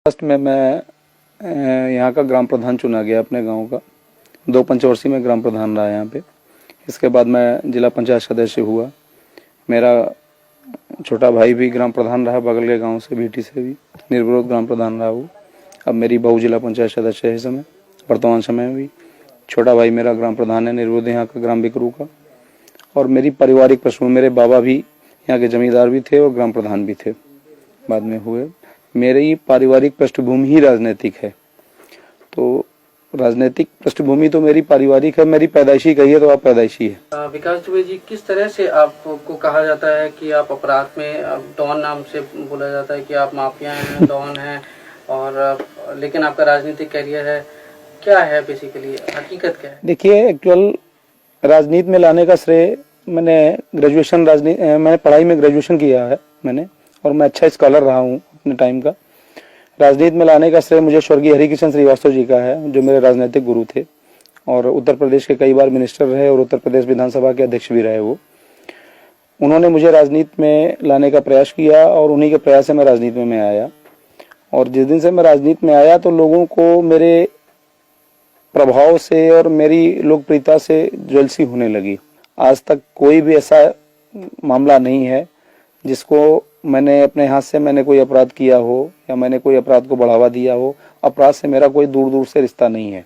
First में मैं यहाँ का ग्राम प्रधान चुना गया अपने गांव का। 2 पंचवर्षीय में ग्राम प्रधान रहा यहाँ पे। इसके बाद मैं जिला पंचायत सदस्य हुआ। मेरा छोटा भाई भी ग्राम प्रधान रहा, बगल के गांव से बीटी से भी निर्विरोध ग्राम प्रधान रहा वो। अब मेरी बहू जिला पंचायत सदस्य है इस समय, वर्तमान समय में भी। छोटा भाई मेरा ग्राम प्रधान है निर्विरोध यहाँ का, ग्राम बिकरू का। और मेरी पारिवारिक पृष्ठभूमि, मेरे बाबा भी यहाँ के जमींदार भी थे और ग्राम प्रधान भी थे, बाद में हुए। मेरी पारिवारिक पृष्ठभूमि ही राजनीतिक है, तो राजनीतिक पृष्ठभूमि तो मेरी पारिवारिक है। मेरी पैदाइशी कही है तो आप पैदाइशी है। विकास दुबे जी, किस तरह से आपको कहा जाता है कि आप अपराध में डॉन नाम से बोला जाता है कि आप माफिया हैं, डॉन हैं, और लेकिन आपका राजनीतिक करियर है, क्या है बेसिकली, हकीकत क्या है? देखिए, एक्चुअल राजनीति में लाने का श्रेय मैंने पढ़ाई में ग्रेजुएशन किया है मैंने, और मैं अच्छा स्कॉलर रहा हूँ अपने टाइम का। राजनीति में लाने का श्रेय मुझे स्वर्गीय हरिकिशन श्रीवास्तव जी का है, जो मेरे राजनीतिक गुरु थे और उत्तर प्रदेश के कई बार मिनिस्टर रहे और उत्तर प्रदेश विधानसभा के अध्यक्ष भी रहे वो। उन्होंने मुझे राजनीति में लाने का प्रयास किया और उन्हीं के प्रयास से मैं राजनीति में आया। और जिस दिन से मैं राजनीति में आया तो लोगों को मेरे प्रभाव से और मेरी लोकप्रियता से ज्वेलसी होने लगी। आज तक कोई भी ऐसा मामला नहीं है जिसको मैंने अपने हाथ से मैंने कोई अपराध किया हो या मैंने कोई अपराध को बढ़ावा दिया हो। अपराध से मेरा कोई दूर दूर से रिश्ता नहीं है।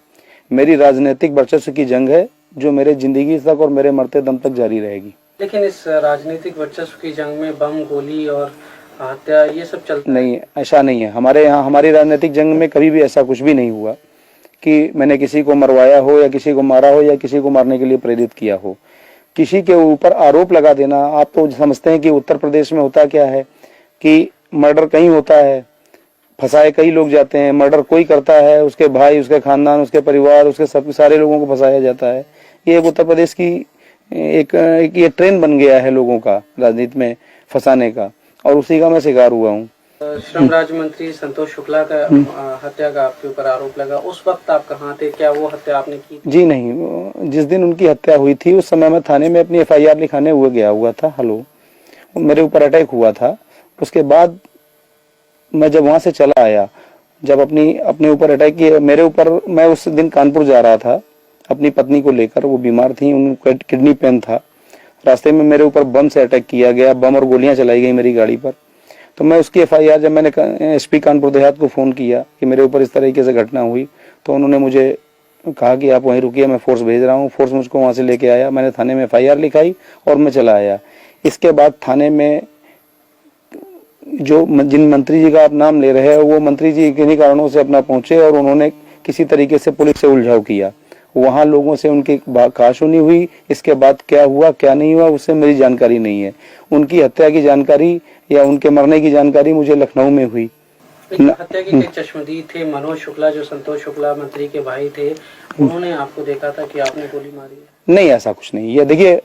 मेरी राजनीतिक वर्चस्व की जंग है जो मेरे जिंदगी तक और मेरे मरते दम तक जारी रहेगी। लेकिन इस राजनीतिक वर्चस्व की जंग में बम, गोली और हत्या ये सब चलता नहीं, ऐसा नहीं है। हमारे यहाँ हमारी राजनीतिक जंग में कभी भी ऐसा कुछ भी नहीं हुआ कि मैंने किसी को मरवाया हो या किसी को मारा हो या किसी को मारने के लिए प्रेरित किया हो। किसी के ऊपर आरोप लगा देना, आप तो समझते हैं कि उत्तर प्रदेश में होता क्या है कि मर्डर कहीं होता है, फंसाए कई लोग जाते हैं। मर्डर कोई करता है, उसके भाई, उसके खानदान, उसके परिवार, उसके सब सारे लोगों को फंसाया जाता है। ये एक उत्तर प्रदेश की एक ये ट्रेंड बन गया है लोगों का राजनीति में फंसाने का, और उसी का मैं शिकार हुआ हूँ। श्रम राज्य मंत्री संतोष शुक्ला का हत्या का आपके ऊपर आरोप लगा, उस वक्त आप कहाँ थे? क्या वो हत्या आपने की? जी नहीं, जिस दिन उनकी हत्या हुई थी उस समय मैं थाने में अपनी FIR लिखाने गया हुआ था। मेरे ऊपर अटैक हुआ था। उसके बाद मैं जब वहां से चला आया, जब अपने ऊपर अटैक किया मेरे ऊपर, मैं उस दिन कानपुर जा रहा था अपनी पत्नी को लेकर। वो बीमार थी, उनको किडनी पेन था। रास्ते में मेरे ऊपर बम से अटैक किया गया, बम और गोलियां चलाई गई मेरी गाड़ी पर। तो मैं उसकी FIR, जब मैंने SP कानपुर देहात को फोन किया कि मेरे ऊपर इस तरीके से घटना हुई, तो उन्होंने मुझे कहा कि आप वहीं रुकिए, मैं फोर्स भेज रहा हूँ। फोर्स मुझको वहां से लेके आया, मैंने थाने में FIR लिखाई और मैं चला आया। इसके बाद थाने में जिन मंत्री जी का आप नाम ले रहे हैं, वो मंत्री जी किन्हीं कारणों से अपना पहुंचे और उन्होंने किसी तरीके से पुलिस से उलझाव किया। वहां लोगों से उनकी कहासुनी हुई। इसके बाद क्या हुआ क्या नहीं हुआ उससे मेरी जानकारी नहीं है। उनकी हत्या की जानकारी या उनके मरने की जानकारी मुझे लखनऊ में हुई। हत्या के कई चश्मदीद थे। मनोज शुक्ला, जो संतोष शुक्ला मंत्री के भाई थे, उन्होंने आपको देखा था कि आपने गोली मारी है? नहीं, ऐसा कुछ नहीं। ये देखिए,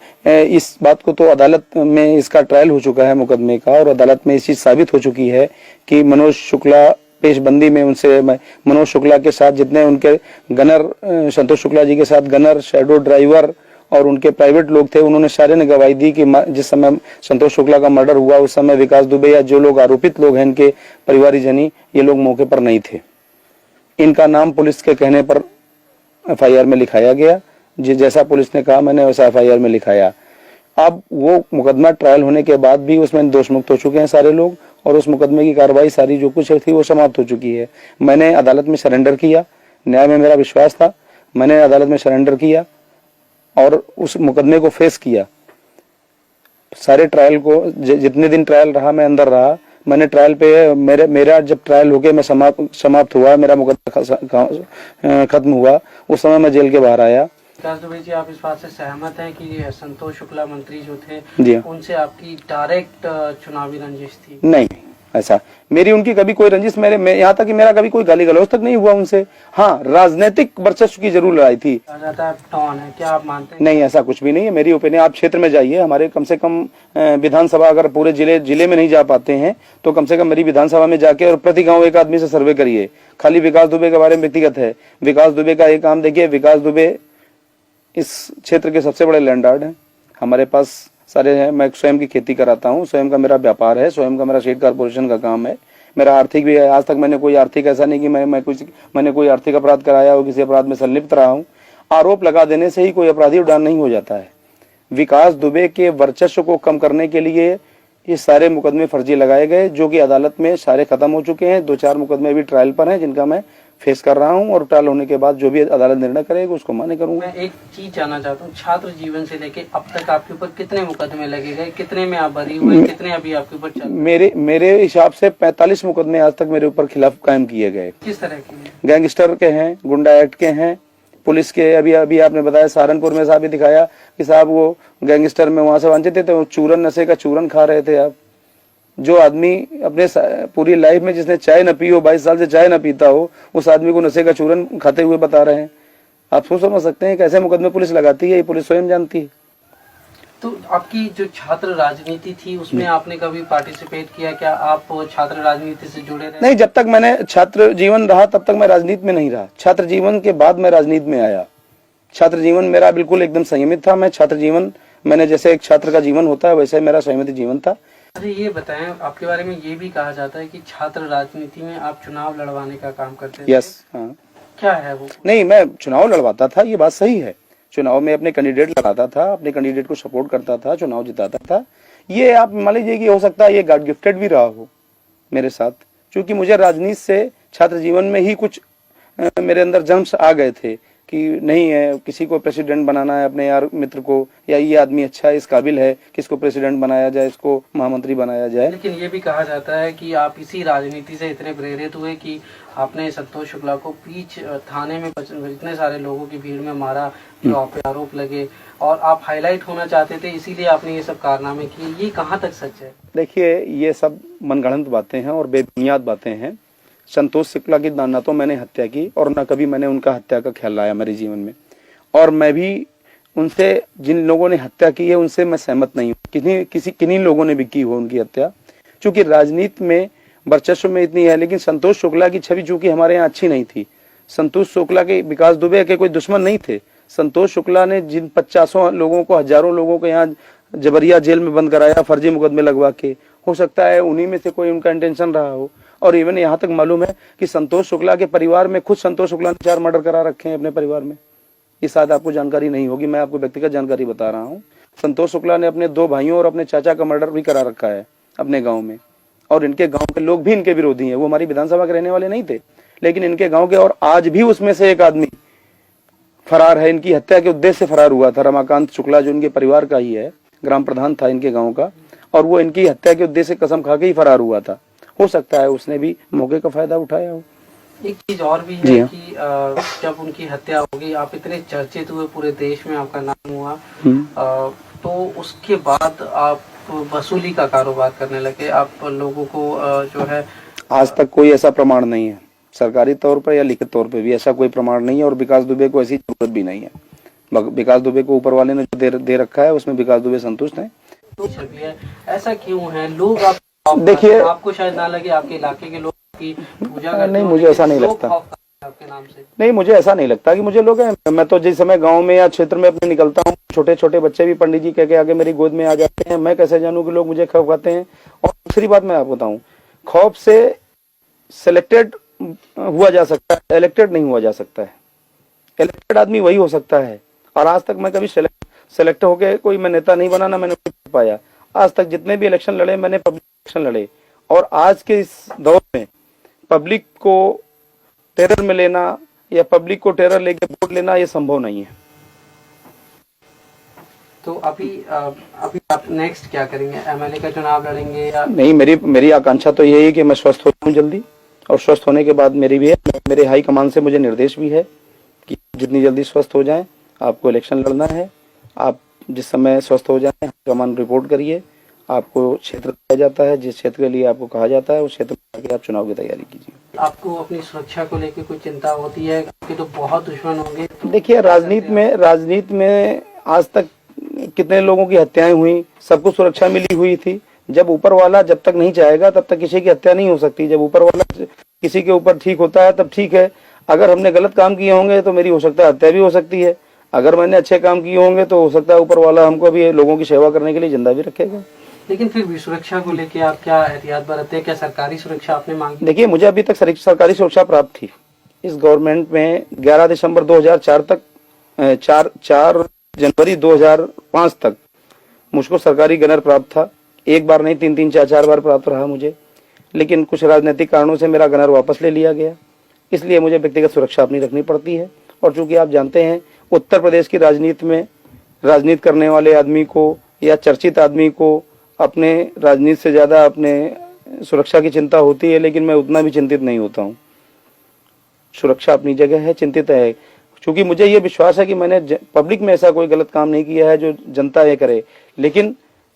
इस बात को तो अदालत में इसका ट्रायल हो चुका है मुकदमे का, और अदालत में इस चीज साबित हो चुकी है कि मनोज शुक्ला पेशबंदी में उनसे, मनोज शुक्ला के साथ जितने उनके गनर, संतोष शुक्ला जी के साथ गनर, शैडो ड्राइवर और उनके प्राइवेट लोग थे, उन्होंने सारे ने गवाही दी कि जिस समय संतोष शुक्ला का मर्डर हुआ उस समय विकास दुबे या जो लोग आरोपित लोग हैं इनके परिवारजनी, ये लोग मौके पर नहीं थे। इनका नाम पुलिस के कहने पर FIR में लिखाया गया। जैसा पुलिस ने कहा मैंने वैसा FIR में लिखाया। अब वो मुकदमा ट्रायल होने के बाद भी उसमें दोष मुक्त हो चुके हैं सारे लोग, और उस मुकदमे की कार्रवाई सारी जो कुछ थी वो समाप्त हो चुकी है। मैंने अदालत में सरेंडर किया, न्याय में मेरा विश्वास था, मैंने अदालत में सरेंडर किया और उस मुकदमे को फेस किया। सारे ट्रायल को, जितने दिन ट्रायल रहा मैं अंदर रहा। मैंने ट्रायल पे मेरा जब ट्रायल हो गया, मैं समाप्त हुआ, मेरा मुकदमा खत्म हुआ, उस समय मैं जेल के बाहर आया। विकास दुबे जी, आप इस बात से सहमत हैं कि संतोष शुक्ला मंत्री जो थे जी, उनसे आपकी डायरेक्ट चुनावी रंजिश थी? नहीं, ऐसा मेरी उनकी कभी कोई रंजिश, यहाँ तक कि मेरा कभी कोई गाली गलौज तक नहीं हुआ उनसे। हाँ, राजनीतिक वर्चस्व की जरूर लड़ाई थी। टॉन है, क्या आप मानते हैं? नहीं, ऐसा कुछ भी नहीं है। मेरी ओपिनियन, आप क्षेत्र में जाइए, हमारे कम से कम विधानसभा, अगर पूरे जिले में नहीं जा पाते हैं तो कम से कम मेरी विधानसभा में जाके और प्रति गाँव एक आदमी से सर्वे करिए। खाली विकास दुबे के बारे में व्यक्तिगत है, विकास दुबे का एक काम देखिए। विकास दुबे इस क्षेत्र के सबसे बड़े लैंडलॉर्ड हैं। हमारे पास सारे हैं। मैं स्वयं की खेती कराता हूँ, स्वयं का मेरा व्यापार है, स्वयं का मेरा स्टेट कॉर्पोरेशन का काम है। मेरा आर्थिक भी है। आज तक मैंने कोई आर्थिक ऐसा नहीं कि मैंने कोई आर्थिक अपराध कराया हो, किसी अपराध में संलिप्त रहा हूं। आरोप लगा देने से ही कोई अपराधी उड़ान नहीं हो जाता है। विकास दुबे के वर्चस्व को कम करने के लिए ये सारे मुकदमे फर्जी लगाए गए, जो कि अदालत में सारे खत्म हो चुके हैं। 2-4 मुकदमे भी ट्रायल पर हैं, जिनका मैं फेस कर रहा हूं, और ट्रायल होने के बाद जो भी अदालत निर्णय करेगी उसको मान्य करूंगा। मैं एक चीज जानना चाहता हूँ, छात्र जीवन से लेके अब तक आपके ऊपर कितने मुकदमे लगे गए, कितने में आप बरी हुए, कितने अभी आपके ऊपर चल रहे हैं? मेरे हिसाब से 45 मुकदमे आज तक मेरे ऊपर खिलाफ कायम किए गए। किस तरह के? गैंगस्टर के हैं, गुंडा एक्ट के हैं, पुलिस के। अभी आपने बताया सहारनपुर में साहब दिखाया कि साहब वो गैंगस्टर में वहां से वांछित थे, तो चूरन, नशे का चूरन खा रहे थे आप। जो आदमी अपने पूरी लाइफ में जिसने चाय न पी हो, 22 साल से चाय न पीता हो, उस आदमी को नशे का चूरन खाते हुए बता रहे हैं। आप सोच समझ सकते हैं कैसे मुकदमे पुलिस लगाती है, ये पुलिस स्वयं जानती है। तो आपकी जो छात्र राजनीति थी उसमें आपने कभी पार्टिसिपेट किया? क्या आप छात्र राजनीति से जुड़े रहे? नहीं, जब तक मैंने छात्र जीवन रहा तब तक मैं राजनीति में नहीं रहा। छात्र जीवन के बाद मैं राजनीति में आया। छात्र जीवन मेरा बिल्कुल एकदम संयमित था। मैं छात्र जीवन, मैंने जैसे एक छात्र का जीवन होता है वैसे मेरा संयमित जीवन था। अरे ये बताएं, आपके बारे में ये भी कहा जाता है कि छात्र राजनीति में आप चुनाव लड़वाने का काम करते थे। यस, हाँ। क्या है वो? नहीं, मैं चुनाव लड़वाता था, ये बात सही है। चुनाव में अपने कैंडिडेट लगाता था, अपने कैंडिडेट को सपोर्ट करता था, चुनाव जिताता था। ये आप मान लीजिए कि हो सकता है ये गॉड गिफ्टेड भी रहा हो मेरे साथ, क्योंकि मुझे राजनीति से छात्र जीवन में ही कुछ मेरे अंदर जम्स आ गए थे कि नहीं है, किसी को प्रेसिडेंट बनाना है अपने यार मित्र को, या ये आदमी अच्छा है, इस काबिल है, किसको प्रेसिडेंट बनाया जाए, इसको महामंत्री बनाया जाए। लेकिन ये भी कहा जाता है कि आप इसी राजनीति से इतने प्रेरित हुए कि आपने संतोष शुक्ला को बीच थाने में इतने सारे लोगों की भीड़ में मारा, जो आप पे आरोप लगे, और आप हाईलाइट होना चाहते थे, इसीलिए आपने ये सब कारनामे किए। ये कहाँ तक सच है? देखिए, ये सब मनगढ़ंत बातें हैं और बेबुनियाद बातें हैं। संतोष शुक्ला की ना तो मैंने हत्या की और ना कभी मैंने उनका हत्या का ख्याल लाया मेरे जीवन में, और मैं भी उनसे, जिन लोगों ने हत्या की है उनसे मैं सहमत नहीं हूँ। किन्हीं लोगों ने भी की हो उनकी हत्या, क्योंकि राजनीति में वर्चस्व में इतनी है। लेकिन संतोष शुक्ला की छवि चूंकि हमारे यहाँ अच्छी नहीं थी। संतोष शुक्ला के, विकास दुबे के कोई दुश्मन नहीं थे। संतोष शुक्ला ने जिन 50 लोगों को, हजारों लोगों को यहाँ जबरिया जेल में बंद कराया, फर्जी मुकदमे लगवा के, हो सकता है उन्हीं में से कोई उनका इंटेंशन रहा हो। और इवन यहाँ तक मालूम है कि संतोष शुक्ला के परिवार में, खुद संतोष शुक्ला ने 4 मर्डर करा रखे हैं अपने परिवार में। ये शायद आपको जानकारी नहीं होगी, मैं आपको व्यक्तिगत जानकारी बता रहा हूँ। संतोष शुक्ला ने अपने 2 भाइयों और अपने चाचा का मर्डर भी करा रखा है अपने गाँव में, और इनके गाँव के लोग भी इनके विरोधी हैं। वो हमारी विधानसभा के रहने वाले नहीं थे, लेकिन इनके गाँव के, और आज भी उसमें से एक आदमी फरार है। इनकी हत्या के उद्देश्य से फरार हुआ था रमाकांत शुक्ला, जो इनके परिवार का ही है, ग्राम प्रधान था इनके गाँव का, और वो इनकी हत्या के उद्देश्य से कसम खा के ही फरार हुआ था। हो सकता है उसने भी मौके का फायदा उठाया हो। एक चीज और भी है कि जब उनकी हत्या होगी, आप इतने चर्चित हुए, पूरे देश में आपका नाम हुआ, तो उसके बाद आप वसूली का कारोबार करने लगे, आप लोगों को जो है। आज तक कोई ऐसा प्रमाण नहीं है, सरकारी तौर पर या लिखित तौर पर भी ऐसा कोई प्रमाण नहीं है, और विकास दुबे को ऐसी जरूरत भी नहीं है। विकास दुबे को ऊपर वाले ने जो दे रखा है उसमें विकास दुबे संतुष्ट है। तो ऐसा क्यों है? लोग आप देखिए, आपको शायद ना लगे, आपके इलाके के लोग की पूजा करते नहीं, मुझे ऐसा नहीं लगता। आपके नाम से नहीं, मुझे ऐसा नहीं लगता कि मुझे लोग हैं। मैं तो जिस समय गांव में या क्षेत्र में अपने निकलता हूँ, छोटे छोटे बच्चे भी पंडित जी कह के आगे मेरी गोद में आ जाते हैं। मैं कैसे जानूं कि लोग मुझे खौफ खाते हैं? और दूसरी बात मैं आपको बताऊं, खौफ से सिलेक्टेड हुआ जा सकता है, इलेक्टेड नहीं हुआ जा सकता है। इलेक्टेड आदमी वही हो सकता है, और आज तक मैं कभी सेलेक्ट होके कोई मैं नेता नहीं बना, ना मैंने पाया। आज तक जितने भी इलेक्शन लड़े, मैंने पब्लिक इलेक्शन लड़े, और आज के इस दौर में पब्लिक को टेरर में लेना या पब्लिक को टेरर लेके वोट लेना, ये संभव नहीं है। तो अभी आप नेक्स्ट क्या करेंगे? एमएलए का चुनाव लड़ेंगे या नहीं? मेरी आकांक्षा तो यही है कि मैं स्वस्थ हो जाऊं जल्दी, और स्वस्थ होने के बाद मेरे हाई कमान से मुझे निर्देश भी है कि जितनी जल्दी स्वस्थ हो जाएं, आपको इलेक्शन लड़ना है। आप जिस समय स्वस्थ हो जाएं, हाई कमान रिपोर्ट करिए, आपको क्षेत्र दिया जाता है, जिस क्षेत्र के लिए आपको कहा जाता है उस क्षेत्र में आके आप चुनाव की तैयारी कीजिए। आपको अपनी सुरक्षा को लेकर कोई चिंता होती है? आपके तो बहुत दुश्मन होंगे। तो देखिए, राजनीति में आज तक कितने लोगों की हत्याएं हुई, सबको सुरक्षा मिली हुई थी। जब ऊपर वाला जब तक नहीं चाहेगा तब तक किसी की हत्या नहीं हो सकती। जब ऊपर वाला किसी के ऊपर ठीक होता है तब ठीक है। अगर हमने गलत काम किए होंगे तो मेरी हो सकता है हत्या भी हो सकती है। अगर मैंने अच्छे काम किए होंगे तो हो सकता है ऊपर वाला हमको भी लोगों की सेवा करने के लिए जिंदा भी रखेगा। लेकिन फिर भी सुरक्षा को लेके आप क्या एहतियात बरतते हैं? क्या सरकारी सुरक्षा आपने मांगी? देखिए, मुझे अभी तक सरकारी सुरक्षा प्राप्त थी इस गवर्नमेंट में। 11 दिसंबर 2004 तक 4 जनवरी 2005 तक मुझको सरकारी गनर प्राप्त था। एक बार नहीं, 3 4 बार प्राप्त रहा मुझे। लेकिन कुछ राजनीतिक कारणों से मेरा गनर वापस ले लिया गया, इसलिए मुझे व्यक्तिगत सुरक्षा अपनी रखनी पड़ती है। और चूंकि आप जानते हैं, उत्तर प्रदेश की राजनीति में राजनीति करने वाले आदमी को या चर्चित आदमी को अपने राजनीति से ज़्यादा अपने सुरक्षा की चिंता होती है, लेकिन मैं उतना भी चिंतित नहीं होता हूँ। सुरक्षा अपनी जगह है, चिंतित है, क्योंकि मुझे ये विश्वास है कि मैंने पब्लिक में ऐसा कोई गलत काम नहीं किया है जो जनता ये करे। लेकिन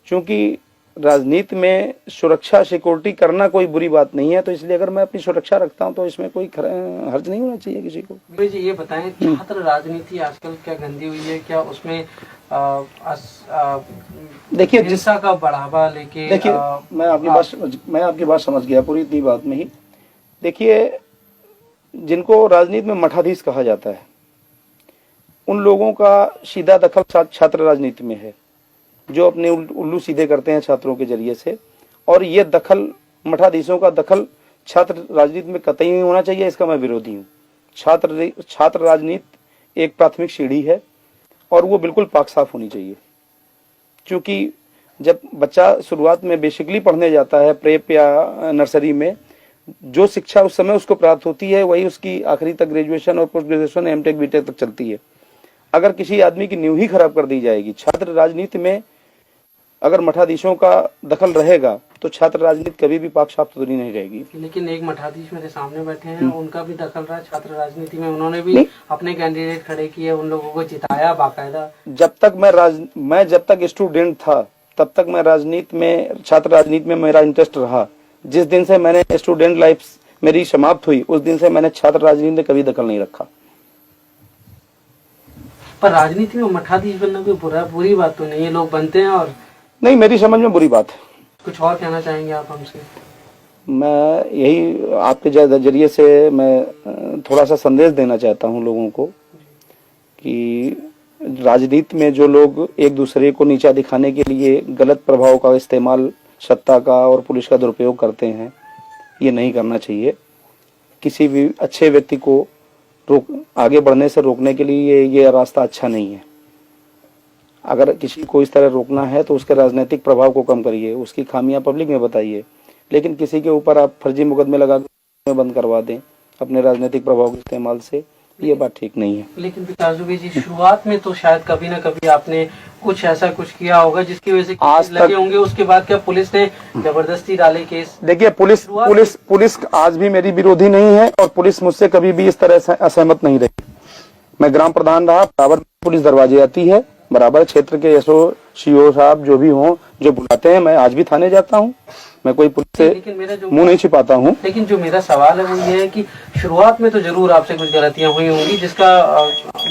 चूंकि राजनीति में सुरक्षा सिक्योरिटी करना कोई बुरी बात नहीं है, तो इसलिए अगर मैं अपनी सुरक्षा रखता हूं तो इसमें कोई हर्ज नहीं होना चाहिए किसी को। भाई जी, ये बताएं, छात्र राजनीति आजकल क्या गंदी हुई है? क्या उसमें देखिए, हिंसा का बढ़ावा लेके? देखिए, मैं आपकी बात समझ गया पूरी इतनी बात में ही। देखिए, जिनको राजनीति में मठाधीश कहा जाता है, उन लोगों का सीधा दखल छात्र राजनीति में है, जो अपने उल्लू सीधे करते हैं छात्रों के जरिए से। और ये दखल, मठाधीशों का दखल छात्र राजनीति में कतई नहीं होना चाहिए, इसका मैं विरोधी हूँ। छात्र राजनीति एक प्राथमिक सीढ़ी है और वो बिल्कुल पाक साफ होनी चाहिए। क्योंकि जब बच्चा शुरुआत में बेसिकली पढ़ने जाता है, प्रेप या नर्सरी में, जो शिक्षा उस समय उसको प्राप्त होती है वही उसकी आखिरी तक ग्रेजुएशन और पोस्ट ग्रेजुएशन, एमटेक, बीटेक तक चलती है। अगर किसी आदमी की नींव ही खराब कर दी जाएगी, छात्र राजनीति में अगर मठाधीशों का दखल रहेगा तो छात्र राजनीति कभी भी पाक साफ सुथरी नहीं रहेगी। लेकिन एक मठाधीश मेरे सामने बैठे हैं, उनका भी दखल रहा है छात्र राजनीति में। उन्होंने भी अपने कैंडिडेट खड़े किए, उन लोगों को जिताया बाकायदा। जब तक मैं जब तक स्टूडेंट था तब तक मैं राजनीति में, छात्र राजनीति में मेरा इंटरेस्ट रहा। जिस दिन से मैंने स्टूडेंट लाइफ मेरी समाप्त हुई, उस दिन से मैंने छात्र राजनीति में कभी दखल नहीं रखा। पर राजनीति में मठाधीश बनना कोई बुरी बात तो नहीं है, लोग बनते हैं। और नहीं, मेरी समझ में बुरी बात है। कुछ और कहना चाहेंगे आप हमसे? मैं यही आपके जरिए से मैं थोड़ा सा संदेश देना चाहता हूँ लोगों को कि राजनीति में जो लोग एक दूसरे को नीचा दिखाने के लिए गलत प्रभाव का इस्तेमाल, सत्ता का और पुलिस का दुरुपयोग करते हैं, ये नहीं करना चाहिए। किसी भी अच्छे व्यक्ति को आगे बढ़ने से रोकने के लिए ये रास्ता अच्छा नहीं है। अगर किसी को इस तरह रोकना है तो उसके राजनीतिक प्रभाव को कम करिए, उसकी खामियां पब्लिक में बताइए। लेकिन किसी के ऊपर आप फर्जी मुकदमे लगा के बंद करवा दें अपने राजनीतिक प्रभाव के इस्तेमाल से, ये बात ठीक नहीं है। लेकिन पिताजी जी, शुरुआत में तो शायद कभी ना कभी आपने कुछ ऐसा कुछ किया होगा जिसकी वजह से आज लगे होंगे। उसके बाद क्या पुलिस ने जबरदस्ती डाले केस? देखिए, पुलिस आज भी मेरी विरोधी नहीं है और पुलिस मुझसे कभी भी इस तरह से असहमत नहीं रही। मैं ग्राम प्रधान रहा, बराबर पुलिस दरवाजे आती है, बराबर क्षेत्र के एसओ सीओ साहब जो भी हों, जो बुलाते हैं, मैं आज भी थाने जाता हूँ। मैं कोई पुलिस से मुंह नहीं छिपाता हूँ। लेकिन जो मेरा सवाल है वो ये है कि शुरुआत में तो जरूर आपसे कुछ गलतियां हुई होंगी, जिसका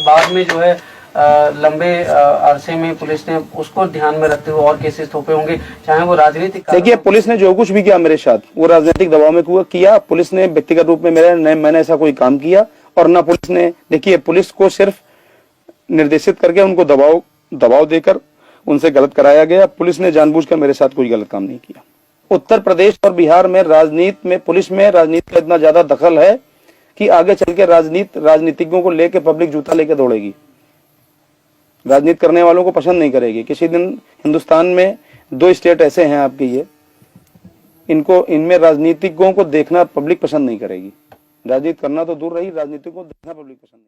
बाद में जो है लंबे अरसे में पुलिस ने उसको ध्यान में रखते हुए और केसेस थोपे होंगे, चाहे वो राजनीतिक। देखिए, पुलिस ने जो कुछ भी किया मेरे साथ, वो राजनीतिक दबाव में किया। पुलिस ने व्यक्तिगत रूप में मैंने ऐसा कोई काम किया और न पुलिस ने। देखिए, पुलिस को सिर्फ निर्देशित करके उनको दबाव देकर उनसे गलत कराया गया। पुलिस ने जानबूझकर मेरे साथ कोई गलत काम नहीं किया। उत्तर प्रदेश और बिहार में राजनीति में, पुलिस में राजनीति का इतना ज्यादा दखल है कि आगे चल के राजनीतिज्ञों को लेके पब्लिक जूता लेके दौड़ेगी, राजनीति करने वालों को पसंद नहीं करेगी। किसी दिन हिंदुस्तान में 2 स्टेट ऐसे हैं आपके, ये इनमें राजनीतिज्ञों को देखना पब्लिक पसंद नहीं करेगी। राजनीति करना तो दूर रही, राजनीतिज्ञों को देखना पब्लिक पसंद नहीं।